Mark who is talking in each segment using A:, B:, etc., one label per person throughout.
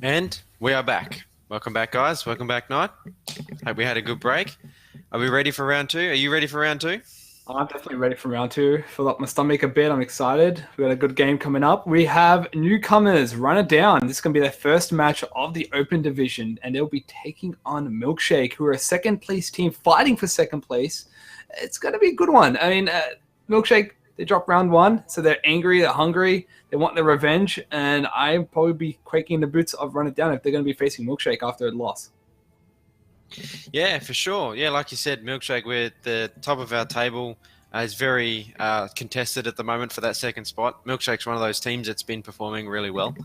A: And we are back. Welcome back, guys. Welcome back, Knight. Hope we had a good break. Are we ready for round two? Are you ready for round two?
B: I'm definitely ready for round two. Fill up my stomach a bit. I'm excited. We've got a good game coming up. We have newcomers, Run It Down. This is going to be their first match of the Open Division, and they'll be taking on Milkshake, who are a second place team fighting for second place. It's going to be a good one. Milkshake, they dropped round one, so they're angry, they're hungry, they want their revenge, and I'd probably be quaking the boots of Run It Down if they're going to be facing Milkshake after a loss.
A: Yeah, for sure. Yeah, like you said, Milkshake, we're at the top of our table. Is very contested at the moment for that second spot. Milkshake's one of those teams that's been performing really well.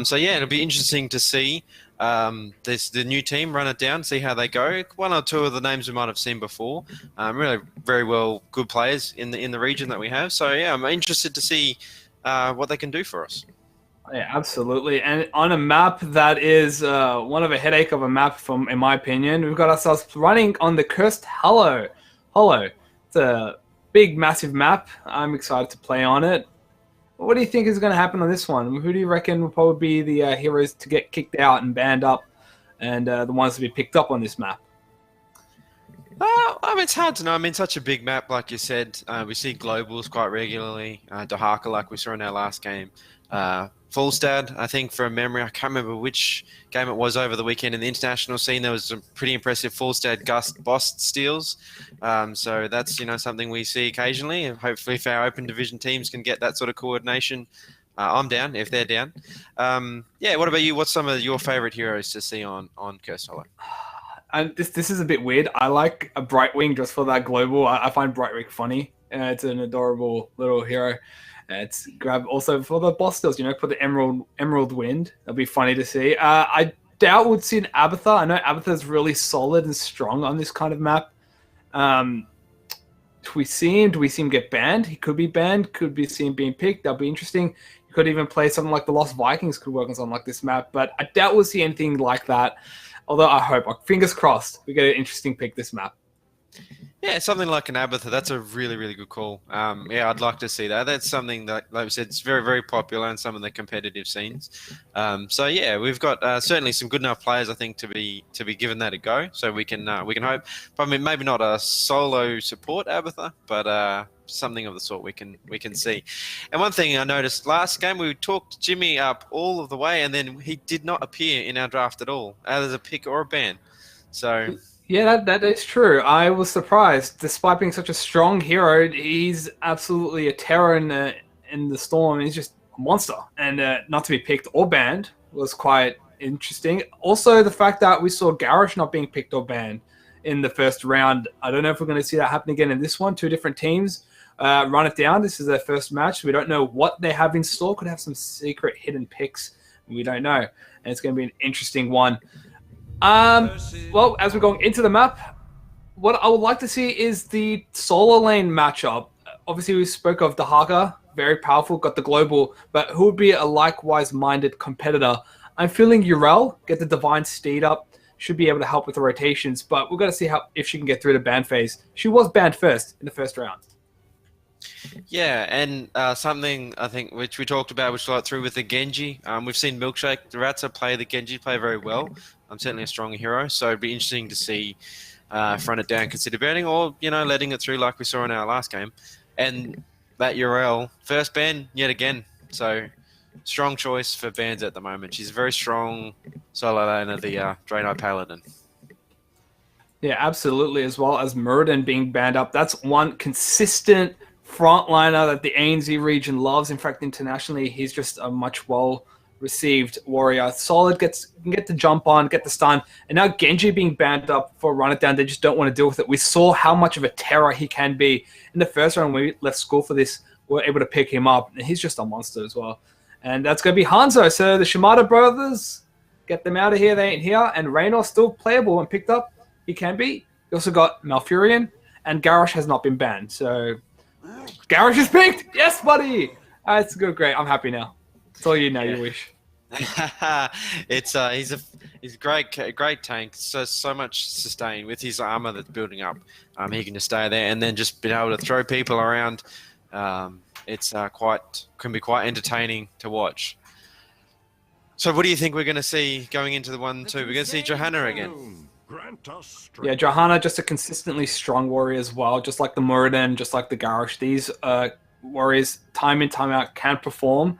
A: So yeah, it'll be interesting to see the new team Run It Down, see how they go. One or two of the names we might have seen before. Really very well, good players in the region that we have. So yeah, I'm interested to see what they can do for us.
B: Yeah, absolutely. And on a map that is one of a headache of a map, from in my opinion, we've got ourselves running on the Cursed Hollow. It's a big, massive map. I'm excited to play on it. What do you think is going to happen on this one? Who do you reckon will probably be the heroes to get kicked out and banned up, and the ones to be picked up on this map?
A: It's hard to know. I mean, such a big map, like you said. We see globals quite regularly. Dahaka, like we saw in our last game. Fulstad, I think from memory, I can't remember which game it was over the weekend in the international scene. There was some pretty impressive Fulstad Gust boss steals. So that's something we see occasionally. And hopefully, if our open division teams can get that sort of coordination, I'm down if they're down. Yeah, what about you? What's some of your favorite heroes to see on Curse Hollow?
B: And this is a bit weird. I like a Brightwing just for that global. I find Brightwing funny. It's an adorable little hero. It's grab also for the boss steals, put the Emerald Wind. That'll be funny to see. I doubt we'd see an Abatha. I know Abatha's really solid and strong on this kind of map. Do we see him get banned? He could be banned. Could be seen being picked. That'll be interesting. You could even play something like the Lost Vikings could work on something like this map, but I doubt we'll see anything like that. Although I hope, fingers crossed, we get an interesting pick this map.
A: Yeah, something like an Abatha, that's a really, really good call. Yeah, I'd like to see that. That's something that, like I said, it's very, very popular in some of the competitive scenes. So yeah, we've got certainly some good enough players, I think, to be given that a go. So we can hope. I mean, maybe not a solo support Abatha, but something of the sort we can see. And one thing I noticed last game, we talked Jimmy up all of the way, and then he did not appear in our draft at all, either as a pick or a ban. So.
B: Yeah, that is true. I was surprised. Despite being such a strong hero, he's absolutely a terror in the storm. He's just a monster. And not to be picked or banned was quite interesting. Also, the fact that we saw Garrosh not being picked or banned in the first round. I don't know if we're going to see that happen again in this one. Two different teams run it down. This is their first match. We don't know what they have in store. Could have some secret hidden picks. We don't know. And it's going to be an interesting one. Well, as we're going into the map, what I would like to see is the solo lane matchup. Obviously, we spoke of Dahaka, very powerful, got the global, but who would be a likewise-minded competitor? I'm feeling Urel, get the Divine Steed up, should be able to help with the rotations, but we've got to see if she can get through the ban phase. She was banned first in the first round.
A: Yeah, and something I think which we talked about, which got through with the Genji. We've seen Milkshake, the Ratsa play the Genji play very well. Certainly a strong hero, so it'd be interesting to see front it down, consider banning, or letting it through like we saw in our last game. And that URL first ban yet again. So strong choice for bans at the moment. She's a very strong solo laner, the Draenei Paladin.
B: Yeah, absolutely. As well as Muradin being banned up. That's one consistent frontliner that the ANZ region loves. In fact, internationally, he's just a much well-received warrior. Solid, can get the jump on, get the stun. And now Genji being banned up for Run It Down, they just don't want to deal with it. We saw how much of a terror he can be. In the first round, when we left school for this, we were able to pick him up. And he's just a monster as well. And that's going to be Hanzo. So the Shimada brothers, get them out of here. They ain't here. And Raynor still playable and picked up. He can be. You also got Malfurion. And Garrosh has not been banned. So Garrosh is picked. Yes, buddy. It's good, great. I'm happy now. That's all you know. You wish.
A: He's a great tank. So much sustain with his armor that's building up. He can just stay there and then just be able to throw people around. It's can be quite entertaining to watch. So what do you think we're going to see going into the 1-2? We're going to see Johanna again.
B: Yeah, Johanna, just a consistently strong warrior as well, just like the Muradin, just like the Garrosh. These warriors, time in, time out, can perform.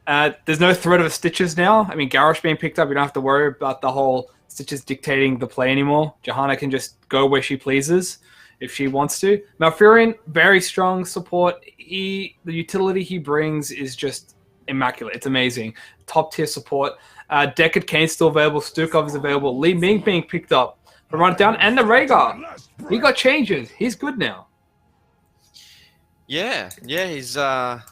B: There's no threat of Stitches now. I mean, Garrosh being picked up, you don't have to worry about the whole Stitches dictating the play anymore. Johanna can just go where she pleases if she wants to. Malfurion, very strong support. The utility he brings is just immaculate. It's amazing. Top tier support. Deckard Kane's still available. Stukov is available. Li Ming being picked up for Run It Down. And the Rhaegar. He got changes. He's good now.
A: Yeah, he's I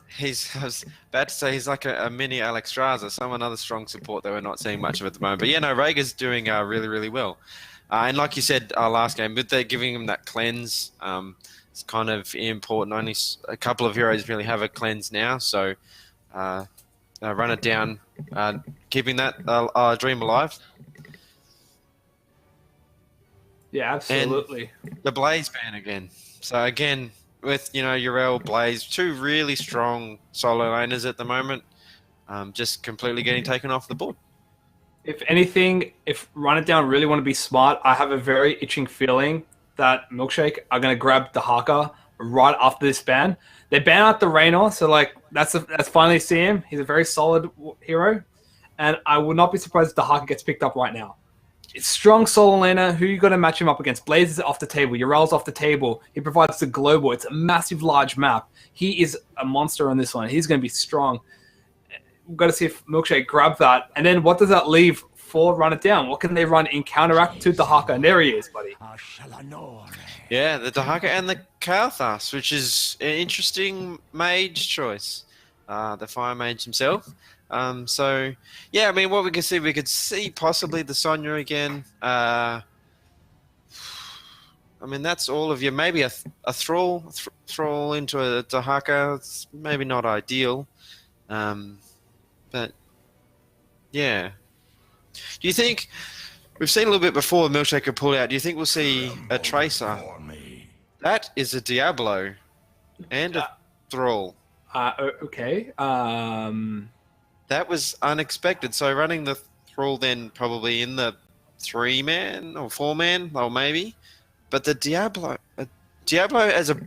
A: was about to say he's like a mini Alex Straza, some another strong support that we're not seeing much of at the moment. But yeah, no, Rhaegar's doing really, really well. And like you said last game, but they're giving him that cleanse. It's kind of important. Only a couple of heroes really have a cleanse now, so Run It Down, keeping that dream alive.
B: Yeah, absolutely.
A: And the Blaze ban again. So again, with Yrel, Blaze, two really strong solo laners at the moment, just completely getting taken off the board.
B: If anything, if Run It Down really want to be smart, I have a very itching feeling that Milkshake are going to grab the Haka right after this ban. They ban out the Raynor, so like that's finally see him. He's a very solid hero, and I would not be surprised if the Haka gets picked up right now. It's strong solo laner. Who you got to match him up against? Blaze is off the table. Yrel's off the table. He provides the global. It's a massive, large map. He is a monster on this one. He's going to be strong. We've got to see if Milkshake grab that. And then what does that leave for Run It Down? What can they run in counteract to Dahaka? And there he is, buddy.
A: Yeah, the Dahaka and the Kalthas, which is an interesting mage choice. The Fire Mage himself. So, yeah, I mean, what we could see possibly the Sonya again. I mean, that's all of you. Maybe a Thrall into a Dahaka. It's maybe not ideal. But, yeah. Do you think, we've seen a little bit before the Milkshaker pulled out, do you think we'll see a Tracer? That is a Diablo and a Thrall.
B: Okay.
A: That was unexpected. So running the Thrall then probably in the 3-man or 4-man, or maybe. But the Diablo as a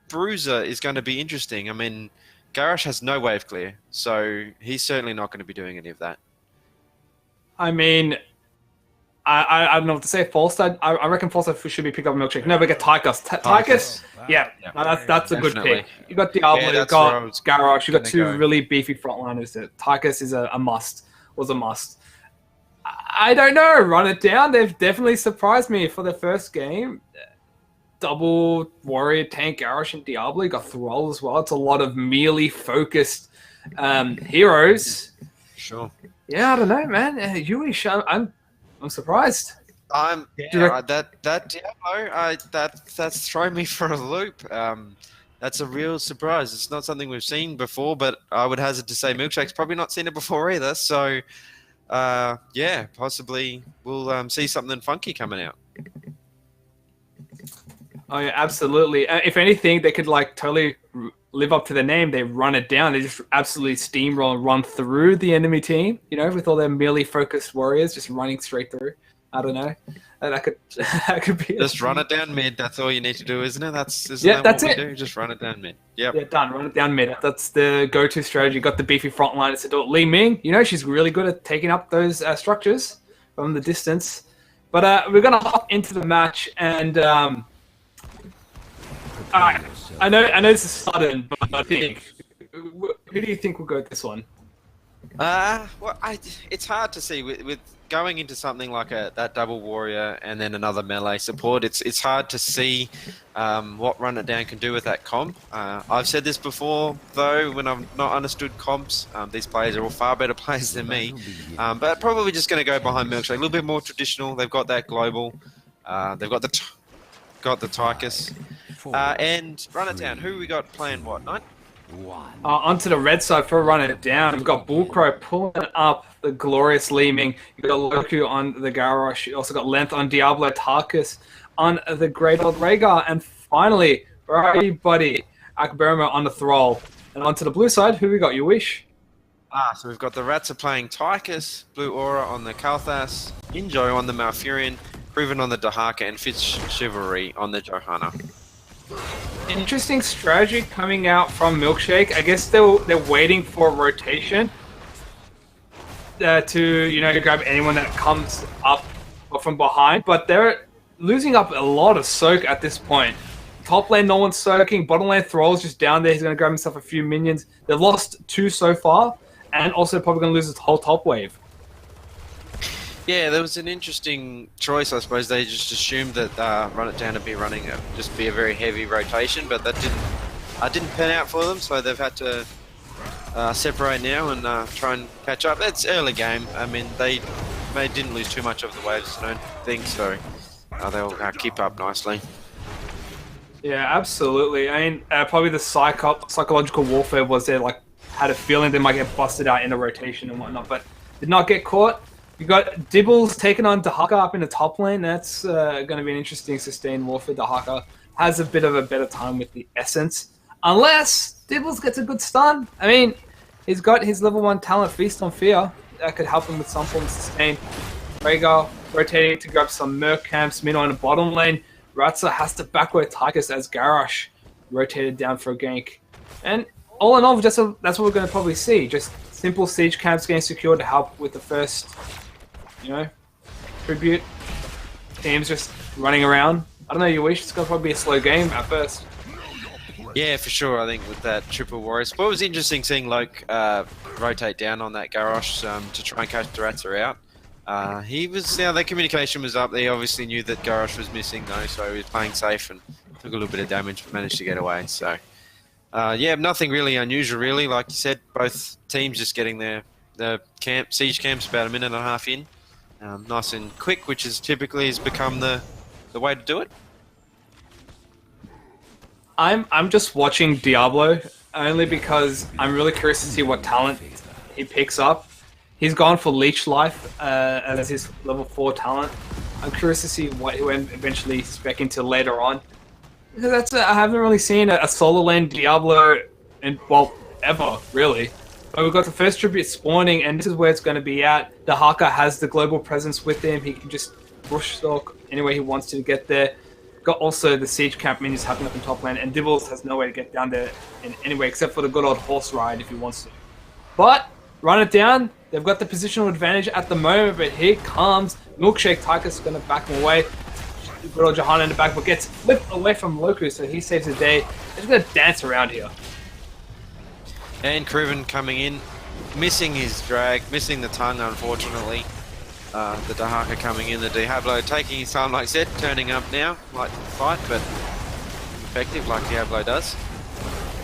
A: bruiser is going to be interesting. I mean, Garrosh has no wave clear, so he's certainly not going to be doing any of that.
B: I mean, I don't know what to say. Falstad, I reckon Falstad should be picked up Milkshake. No, we get Tychus. Tychus, yeah, that's a good pick. You got Diablo, you got Garrosh, you got two really beefy frontliners. Tychus is a must. Was a must. I don't know. Run It Down. They've definitely surprised me for the first game. Double warrior tank Garrosh and Diablo. You got Thrall as well. It's a lot of melee focused heroes.
A: Sure.
B: Yeah, I don't know, man. Yuish, I'm surprised.
A: That Diablo, that's thrown me for a loop. That's a real surprise. It's not something we've seen before, but I would hazard to say Milkshake's probably not seen it before either. So, yeah, possibly we'll see something funky coming out.
B: Oh yeah, absolutely. If anything, they could like totally live up to their name. They Run It Down. They just absolutely steamroll and run through the enemy team. You know, with all their melee focused warriors just running straight through. I don't know. That could be
A: just run it down mid. That's all you need to do, isn't it? That's
B: what we
A: do. Just run it down mid. Yep.
B: Yeah, done. Run it down mid. That's the go-to strategy. Got the beefy frontliners to do it. Li Ming, you know, she's really good at taking up those structures from the distance. But we're gonna hop into the match, and I know this is sudden, but I think who do you think will go with this one?
A: Well, it's hard to see with going into something like that double warrior and then another melee support. It's hard to see what Run It Down can do with that comp. I've said this before, though, when I've not understood comps. These players are all far better players than me, but probably just going to go behind Milkshake. A little bit more traditional. They've got that global. They've got the Tychus. And Run It Down. Who we got playing what, Knight?
B: Onto the red side for Run It Down. We've got Bullcrow pulling up the glorious Li Ming. You've got Loku on the Garrosh. You also got Length on Diablo, Tarkus on the Great Old Rhaegar. And finally, where are you, buddy? Akbarama on the Thrall. And onto the blue side, who we got? You wish?
A: So we've got the Rats are playing Tychus, Blue Aura on the Kalthas, Injo on the Malfurion, Proven on the Dahaka, and Fitz Chivalry on the Johanna.
B: Interesting strategy coming out from Milkshake. I guess they're waiting for a rotation to grab anyone that comes up or from behind, but they're losing up a lot of soak at this point. Top lane, no one's soaking. Bottom lane, Thrall's just down there. He's going to grab himself a few minions. They've lost 2 so far, and also probably going to lose his whole top wave.
A: Yeah, there was an interesting choice, I suppose. They just assumed that Run It Down to be running just be a very heavy rotation, but that didn't pan out for them. So they've had to separate now and try and catch up. It's early game. I mean, they didn't lose too much of the waves, I don't think so. They'll keep up nicely.
B: Yeah, absolutely. I mean, probably the psychological warfare was there. Like, had a feeling they might get busted out in the rotation and whatnot, but did not get caught. You got Dibbles taking on Dahaka up in the top lane. That's going to be an interesting sustained warfare. Dahaka has a bit of a better time with the essence, unless Dibbles gets a good stun. I mean, he's got his level 1 talent, Feast on Fear. That could help him with some form of sustain. Rhaegar rotating to grab some Merc camps. Meanwhile, in the bottom lane, Ratsa has to backward Tychus as Garrosh rotated down for a gank. And all in all, that's what we're going to probably see. Just simple siege camps getting secured to help with the first, tribute. Teams just running around. I don't know, you wish it's going to probably be a slow game at first.
A: Yeah, for sure. I think with that triple Warriors. But it was interesting seeing Loke rotate down on that Garrosh to try and catch the Ratsa out. Their communication was up. They obviously knew that Garrosh was missing though, so he was playing safe and took a little bit of damage but managed to get away. So, nothing really unusual really. Like you said, both teams just getting their siege camps about a minute and a half in. Nice and quick, which is typically has become the way to do it.
B: I'm just watching Diablo only because I'm really curious to see what talent he picks up. He's gone for Leech Life as his level 4 talent. I'm curious to see what he will eventually spec into later on. Because I haven't really seen a solo lane Diablo ever, really. But we've got the first tribute spawning, and this is where it's going to be at. Dahaka has the global presence with him. He can just bush stalk anywhere he wants to get there. Got also the siege camp minions happening up in top lane, and Dibbles has no way to get down there in any way except for the good old horse ride if he wants to. But run it down. They've got the positional advantage at the moment, but here comes Milkshake. Tychus is going to back him away. Good old Johanna in the back, but gets flipped away from Loku, so he saves the day. He's going to dance around here.
A: And Cruven coming in, missing his drag, missing the tongue, unfortunately. The Dahaka coming in, the Diablo taking his time, like I said, turning up now, like to fight, but effective like Diablo does.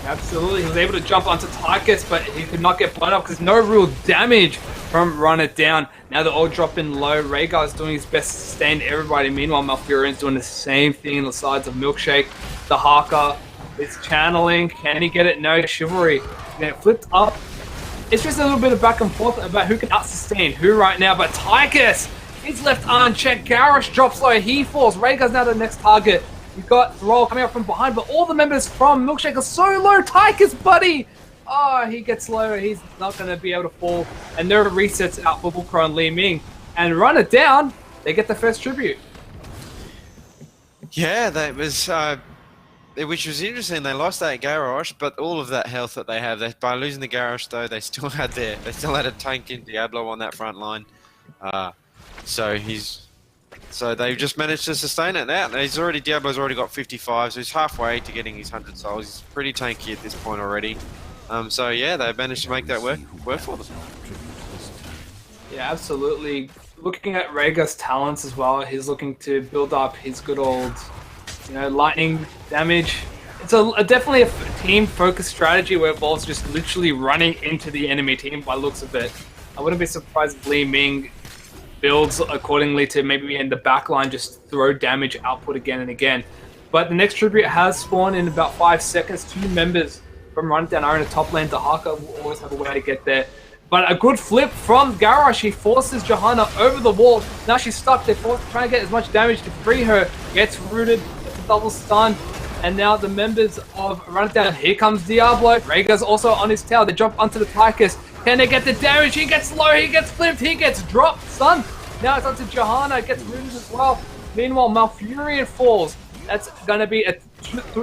B: Absolutely, he was able to jump onto Tychus, but he could not get blown up because no real damage from Run It Down. Now they're all dropping low. Rhaegar is doing his best to sustain everybody. Meanwhile, Malfurion's doing the same thing on the sides of Milkshake. Dahaka is channeling. Can he get it? No. Chivalry. Then it flipped up. It's just a little bit of back and forth about who can out-sustain who right now, but Tychus, he's left unchecked. Garrosh drops low. He falls. Rhaegar's now the next target. We've got Thrall coming up from behind, but all the members from Milkshake are so low. Tychus, buddy! Oh, he gets low. He's not going to be able to fall. And there are resets out for Booker and Li Ming. And Run It Down, they get the first tribute.
A: Yeah, that was... which was interesting. They lost that Garrosh, but all of that health that they have, by losing the Garrosh though, they still had a tank in Diablo on that front line. So they just managed to sustain it now. Diablo's already got 55, so he's halfway to getting his 100 souls. He's pretty tanky at this point already. So yeah, they managed to make that work for them.
B: Yeah, absolutely. Looking at Rhaegar's talents as well, he's looking to build up his good old, lightning damage. It's definitely a team-focused strategy where it involves just literally running into the enemy team by looks of it. I wouldn't be surprised if Li Ming builds accordingly to maybe in the back line just throw damage output again and again. But the next tribute has spawned in about 5 seconds. 2 members from Run It Down are in the top lane. Dahaka will always have a way to get there. But a good flip from Garrosh. He forces Johanna over the wall. Now she's stuck. They're trying to get as much damage to free her. Gets rooted. Gets a double stun. And now the members of Run It Down. Here comes Diablo. Rhaegar's also on his tail. They jump onto the Tychus. Can they get the damage? He gets low, he gets flipped, he gets dropped, son. Now it's onto Johanna, gets looted as well. Meanwhile, Malfurion falls. That's going to be a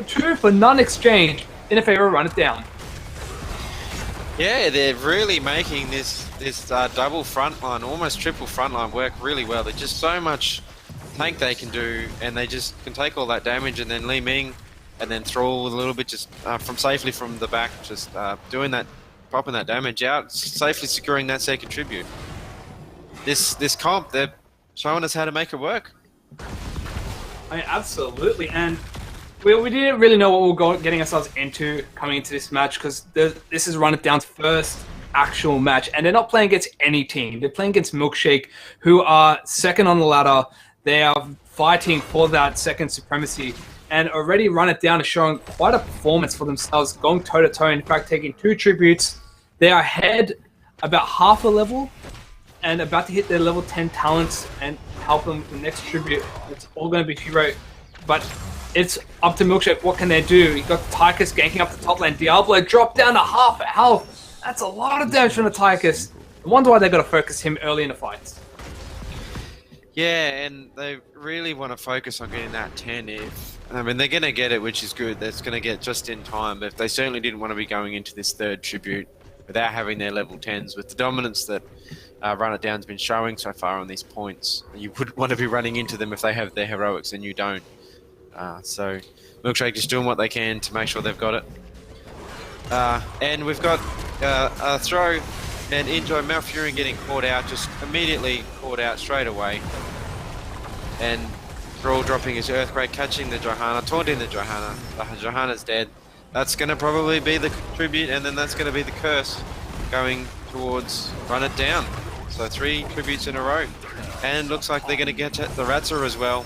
B: two for none exchange in favor of Run It Down.
A: Yeah, they're really making this double frontline, almost triple frontline work really well. There's just so much tank they can do, and they just can take all that damage, and then Li Ming, and then Thrall a little bit just from safely from the back, just doing that, popping that damage out, safely securing that second tribute. This comp, they're showing us how to make it work.
B: I mean, absolutely, and we didn't really know what we were getting ourselves into coming into this match, because this is Run It Down's first actual match, and they're not playing against any team. They're playing against Milkshake, who are second on the ladder. They are fighting for that second supremacy, and already Run It Down is showing quite a performance for themselves, going toe-to-toe, in fact taking 2 tributes. They are ahead about half a level, and about to hit their level 10 talents and help them with the next tribute. It's all going to be hero, but it's up to Milkshake. What can they do? You got Tychus ganking up the top lane. Diablo dropped down to half health. That's a lot of damage from the Tychus. I wonder why they got to focus him early in the fights.
A: Yeah, and they really want to focus on getting that 10. I mean, they're going to get it, which is good. That's going to get just in time, but they certainly didn't want to be going into this third tribute without having their level 10s. With the dominance that Run It Down's been showing so far on these points, you wouldn't want to be running into them if they have their heroics and you don't. So Milkshake just doing what they can to make sure they've got it. And we've got a throw and Enjoy Malfurion getting caught out, just immediately caught out straight away. And Thrall dropping his Earthquake, catching the Johanna, taunting the Johanna. Johanna's dead. That's going to probably be the tribute, and then that's going to be the curse going towards Run It Down. So 3 tributes in a row. And looks like they're going to get the Ratzer as well.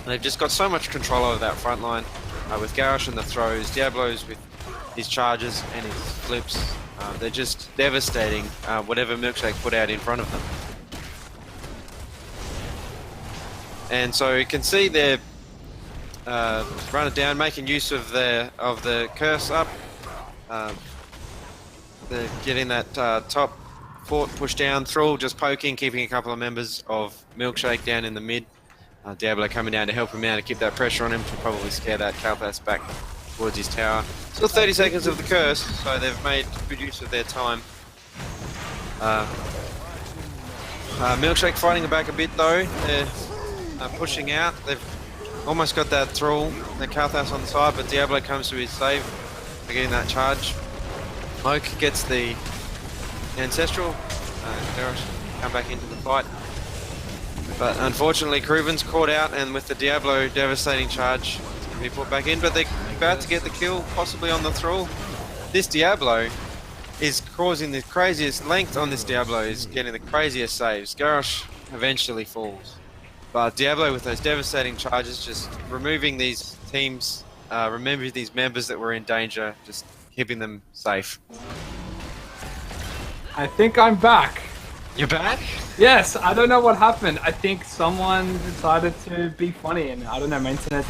A: They've just got so much control over that front line with Garrosh and the throws, Diablo's with his charges and his flips. They're just devastating whatever Milkshake put out in front of them. And so you can see they're Run It Down, making use of the curse up. They're getting that top fort pushed down. Thrall just poking, keeping a couple of members of Milkshake down in the mid. Diablo coming down to help him out to keep that pressure on him to probably scare that Kalthas back towards his tower. Still 30 seconds of the curse, so they've made good use of their time. Milkshake fighting it back a bit though. They're pushing out. They've almost got that Thrall, the Kalthas on the side, but Diablo comes to his save for getting that charge. Moke gets the Ancestral. Come back into the fight. But unfortunately, Kruven's caught out, and with the Diablo devastating charge, it's going to be put back in. But they're about to get the kill, possibly on the Thrall. This Diablo is causing the craziest length on this Diablo, is getting the craziest saves. Garrosh eventually falls. But Diablo with those devastating charges, just removing these teams, removing these members that were in danger, just keeping them safe.
B: I think I'm back.
A: You're back?
B: Yes, I don't know what happened. I think someone decided to be funny, and I don't know, my internet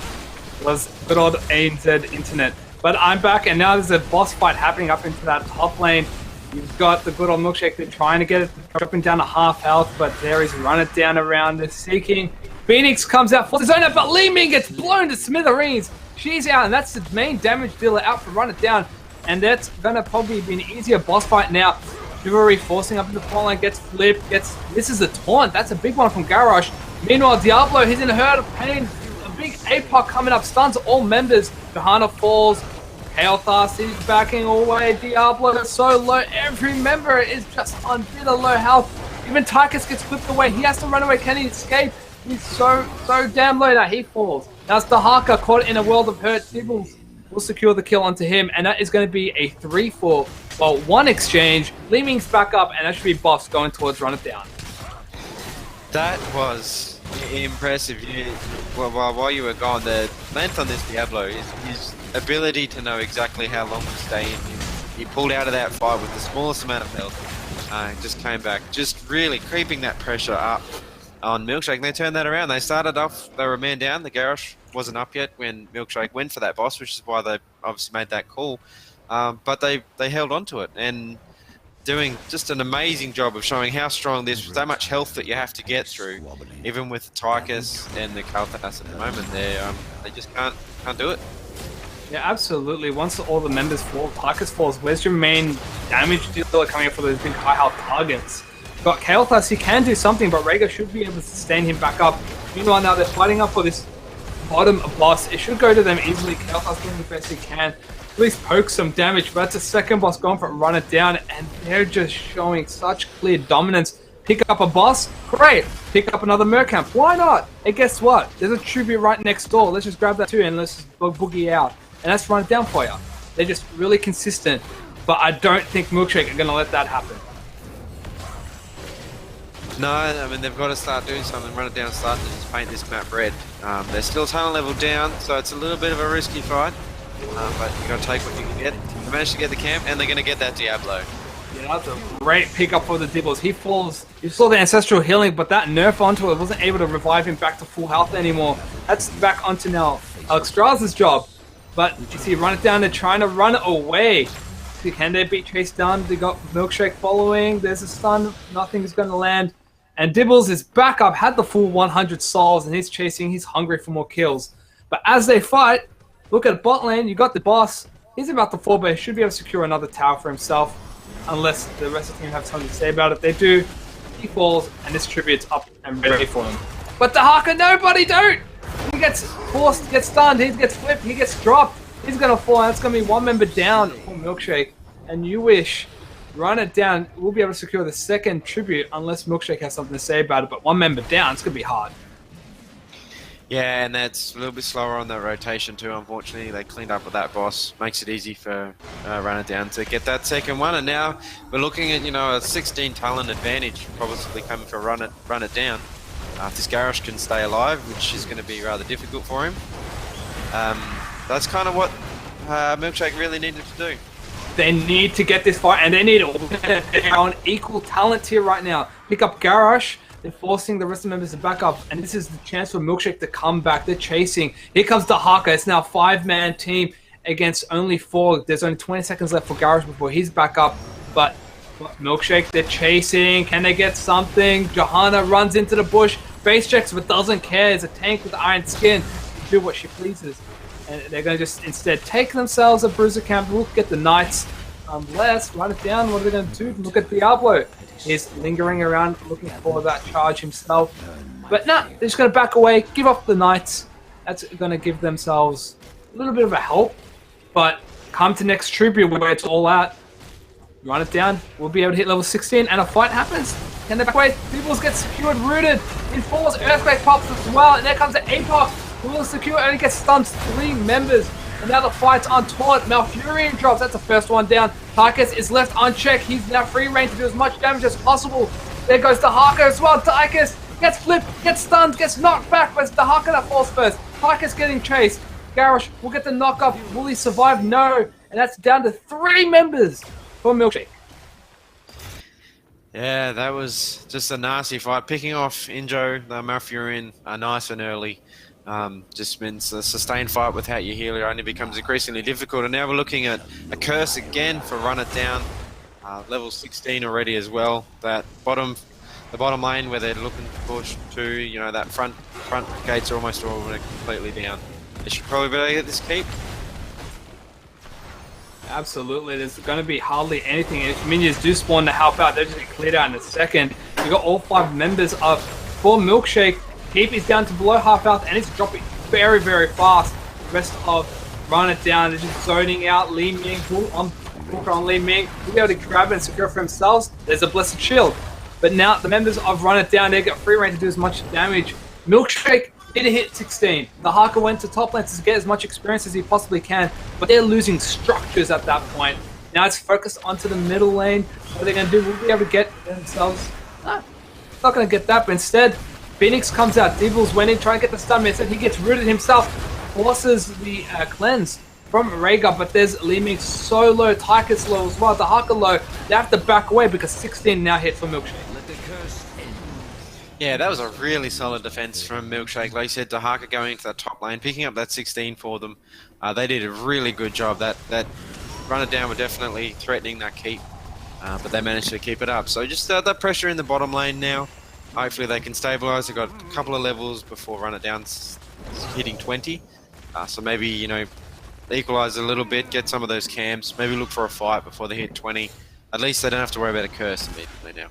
B: was good old ANZ internet. But I'm back, and now there's a boss fight happening up into that top lane. You've got the good old Milkshake. They're trying to get it, dropping down to half health, but there is Run It Down around the Seeking. Phoenix comes out for the zone, but Li Ming gets blown to smithereens. She's out, and that's the main damage dealer out for Run It Down. And that's gonna probably be an easier boss fight now. Chivalry forcing up in the front line, gets flipped, this is a taunt. That's a big one from Garrosh. Meanwhile, Diablo, he's in a herd of pain. A big APOC coming up, stuns all members. Johanna falls. Kalthas is backing away. Diablo is so low. Every member is just on bitter low health. Even Tychus gets flipped away. He has to run away. Can he escape? He's so damn low that he falls. Now it's Dahaka caught in a world of hurt. Dibbles will secure the kill onto him, and that is going to be a 3-4. Well, 1 exchange. Li Ming's back up, and that should be buffs going towards Run It Down.
A: That was impressive. While you were gone, the length on this Diablo is his ability to know exactly how long to stay in. He pulled out of that fight with the smallest amount of health. Just came back, just really creeping that pressure up on Milkshake. And they turned that around. They started off, they were a man down. The Garrosh wasn't up yet when Milkshake went for that boss, which is why they obviously made that call. But they held on to it, and doing just an amazing job of showing how strong there's so much health that you have to get through, even with the Tychus and the Kalthas at the moment. They just can't do it.
B: Yeah, absolutely. Once all the members fall, Tychus falls, where's your main damage dealer coming up for those big high health targets? Got Kalthas, he can do something, but Rhaegar should be able to sustain him back up. Meanwhile, now they're fighting up for this bottom boss. It should go to them easily. Kalthas doing the best he can. At least poke some damage, but that's a second boss going for it, run it down, and they're just showing such clear dominance. Pick up a boss? Great! Pick up another Mercamp. Why not? And guess what? There's a tribute right next door. Let's just grab that too and let's just boogie out. And that's run it down for you. They're just really consistent, but I don't think Milkshake are going to let that happen.
A: No, I mean, they've got to start doing something, run it down, start to just paint this map red. They're still talent level down, so it's a little bit of a risky fight, but you've got to take what you can get. They managed to get the camp, and they're going to get that Diablo.
B: Yeah, that's a great pickup for the Dibbles. He falls, you saw the ancestral healing, but that nerf onto it wasn't able to revive him back to full health anymore. That's back onto now Alex Strauss' job. But you see, run it down, they're trying to run it away. See, can they be chased down? They got Milkshake following, there's a stun, nothing's going to land. And Dibbles is back up, had the full 100 souls, and he's chasing, he's hungry for more kills. But as they fight, look at bot lane, you got the boss. He's about to fall, but he should be able to secure another tower for himself. Unless the rest of the team have something to say about it. They do, he falls, and this tribute's up and ready for him. But the Haka, nobody don't! He gets forced, gets stunned, he gets flipped, he gets dropped. He's gonna fall, and it's gonna be one member down for Milkshake. And you wish, run it down, we'll be able to secure the second tribute unless Milkshake has something to say about it. But one member down, it's gonna be hard.
A: Yeah, and that's a little bit slower on the rotation too, unfortunately. They cleaned up with that boss. Makes it easy for Run It Down to get that second one. And now we're looking at, a 16 talent advantage probably coming for Run It Down. If this Garrosh can stay alive, which is going to be rather difficult for him. That's kind of what Milkshake really needed to do.
B: They need to get this fight, and they need it. They're on equal talent here right now. Pick up Garrosh. They're forcing the rest of the members to back up, and this is the chance for Milkshake to come back. They're chasing. Here comes the Haka. It's now a 5-man team against only 4. There's only 20 seconds left for Garrosh before he's back up. But Milkshake, they're chasing. Can they get something? Johanna runs into the bush. Base checks, but doesn't care. It's a tank with iron skin. Do what she pleases. And they're going to just instead take themselves a bruiser camp. Look at the Knights. Unless, run it down. What are they going to do? Look at Diablo. He's lingering around looking for that charge himself. But nah, they're just going to back away, give up the Knights. That's going to give themselves a little bit of a help. But come to next tribute where it's all out. Run it down. We'll be able to hit level 16 and a fight happens. Can they back away? Peoples get secured, rooted. In falls, Earthquake pops as well. And there comes the APOC. Who will secure only gets stunned 3 members. And now the fight's on taunt. Malfurion drops. That's the first one down. Tychus is left unchecked. He's now free reign to do as much damage as possible. There goes the Haka as well. Tychus gets flipped, gets stunned, gets knocked back. But it's the Haka that falls first. Tychus getting chased. Garrosh will get the knock up. Will he survive? No. And that's down to 3 members for Milkshake.
A: Yeah, that was just a nasty fight. Picking off Injo, the Malfurion, nice and early. Just means the sustained fight without your healer only becomes increasingly difficult. And now we're looking at a curse again for Run It Down. Level 16 already as well. The bottom lane where they're looking to push to, that front gates are almost all completely down. They should probably be able to get this keep.
B: Absolutely, there's going to be hardly anything. If minions do spawn to help out, they're just going to clear out in a second. You got all 5 members of for Milkshake. Keep is down to below half health, and it's dropping very, very fast. The rest of Run It Down, they're just zoning out. Li Ming, Booker on Li Ming, will be able to grab it and secure for themselves. There's a Blessed Shield. But now the members of Run It Down, they get free reign to do as much damage. Milkshake did hit 16. The Haka went to top lane to get as much experience as he possibly can, but they're losing structures at that point. Now it's focused onto the middle lane. What are they going to do? Will be able to get themselves... No, not going to get that, but instead, Phoenix comes out. Devils went in, trying to get the stun miss, and he gets rooted himself. Forces the cleanse from Rhaegar, but there's Li Ming so low, Tychus low as well, the Haka low. They have to back away because 16 now hit for Milkshake.
A: Yeah, that was a really solid defense from Milkshake. Like you said, the Haka going into that top lane, picking up that 16 for them. They did a really good job. That Run It Down were definitely threatening that keep. but they managed to keep it up. So just that pressure in the bottom lane now. Hopefully they can stabilise. They've got a couple of levels before Run It Down's hitting 20. So maybe, equalise a little bit, get some of those camps, maybe look for a fight before they hit 20. At least they don't have to worry about a curse immediately now.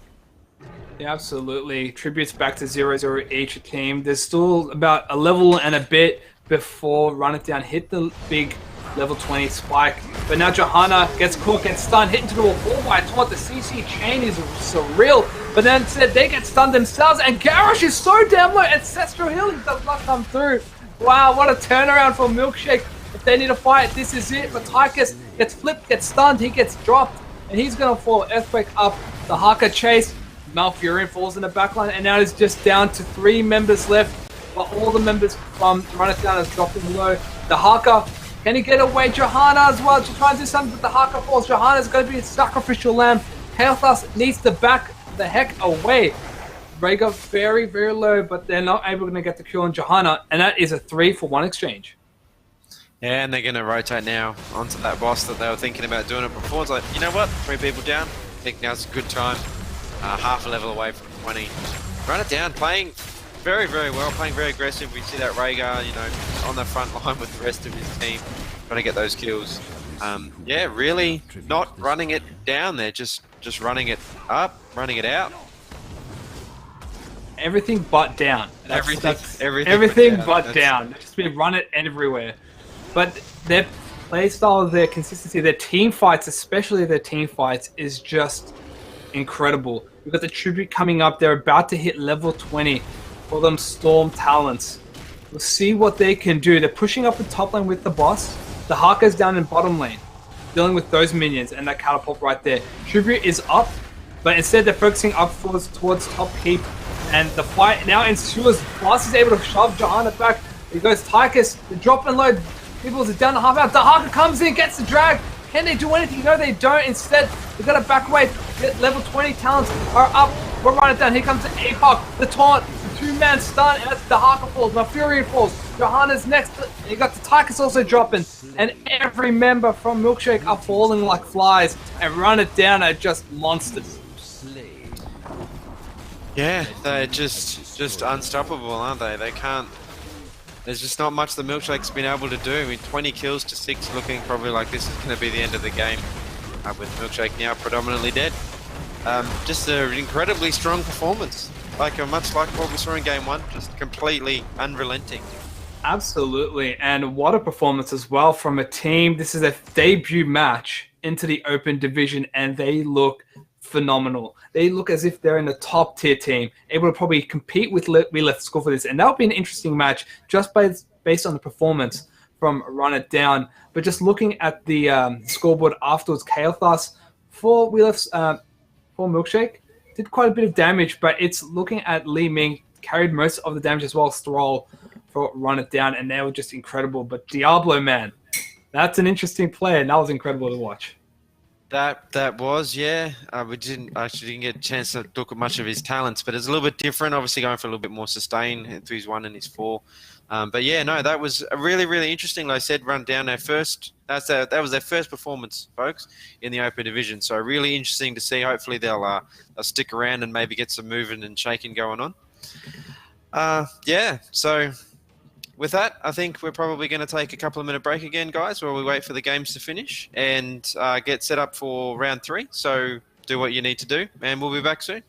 B: Yeah, absolutely. Tributes back to 0-0 each team. There's still about a level and a bit before Run It Down hit the big level 20 spike. But now Johanna gets caught, gets stunned, hit into a wall by a taunt. The CC chain is surreal. But then instead they get stunned themselves, and Garrosh is so damn low. Ancestral Healing does not come through. Wow, what a turnaround for Milkshake. If they need a fight, this is it. But Tychus gets flipped, gets stunned, he gets dropped, and he's going to fall. Earthquake up, the Haka chase. Malfurion falls in the backline, and now it's just down to 3 members left. But all the members from Run It Down is dropping low. The Haka, can he get away? Johanna as well. She tries to do something, but the Haka falls. Johanna's going to be a sacrificial lamb. Kael'thas needs to back the heck away. Rhaegar very, very low, but they're not able to get the kill on Johanna, and that is a 3-for-1 exchange.
A: Yeah, and they're going to rotate now onto that boss that they were thinking about doing it before. It's like, you know what? 3 people down. I think now's a good time. Half a level away from 20. Run It Down, playing very, very well, playing very aggressive. We see that Rhaegar, on the front line with the rest of his team, trying to get those kills. Yeah, really not running it down there, just running it up, running it out.
B: Everything but down.
A: Everything
B: but down. Just been run it everywhere. But their playstyle, their consistency, their team fights, especially their team fights, is just incredible. We've got the tribute coming up. They're about to hit level 20 for them Storm Talents. We'll see what they can do. They're pushing up the top lane with the boss. The Haka's down in bottom lane, dealing with those minions and that catapult right there. Tribute is up, but instead they're focusing upwards towards top keep. And the fight now ensues. Boss is able to shove Johanna back. He goes Tychus, the drop and load. People's down to half out. The Haka comes in, gets the drag. Can they do anything? No, they don't. Instead, they've got to back away. Level 20 talents are up. We're running down. Here comes the APOC, the taunt, the 2-man stun, and that's the Haka falls. Malfurion falls. Johanna's next. You got the Tychus also dropping. And every member from Milkshake are falling like flies. And Run It Down are just monsters.
A: Yeah, they're just unstoppable, aren't they? They can't. There's just not much the Milkshake's been able to do. I mean, 20 kills to 6, looking probably like this is going to be the end of the game. With Milkshake now predominantly dead. Just an incredibly strong performance. Much like what we saw in Game 1, just completely unrelenting.
B: Absolutely, and what a performance as well from a team. This is their debut match into the Open Division, and they look phenomenal. They look as if they're in the top tier team, able to probably compete with We Left School for this, and that would be an interesting match just based on the performance from Run It Down. But just looking at the scoreboard afterwards, Kael'thas for Milkshake did quite a bit of damage, but it's looking at Li Ming carried most of the damage as well. Stroll for Run It Down, and they were just incredible. But Diablo, man, that's an interesting player, and that was incredible to watch.
A: That was, yeah. We didn't get a chance to look at much of his talents, but it's a little bit different. Obviously, going for a little bit more sustain through his 1 and his 4. But yeah, no, that was a really, really interesting. Like I said, Run Down their first. That was their first performance, folks, in the Open Division. So really interesting to see. Hopefully, they'll stick around and maybe get some moving and shaking going on. Yeah. So with that, I think we're probably going to take a couple of minute break again, guys, while we wait for the games to finish and get set up for round 3. So do what you need to do, and we'll be back soon.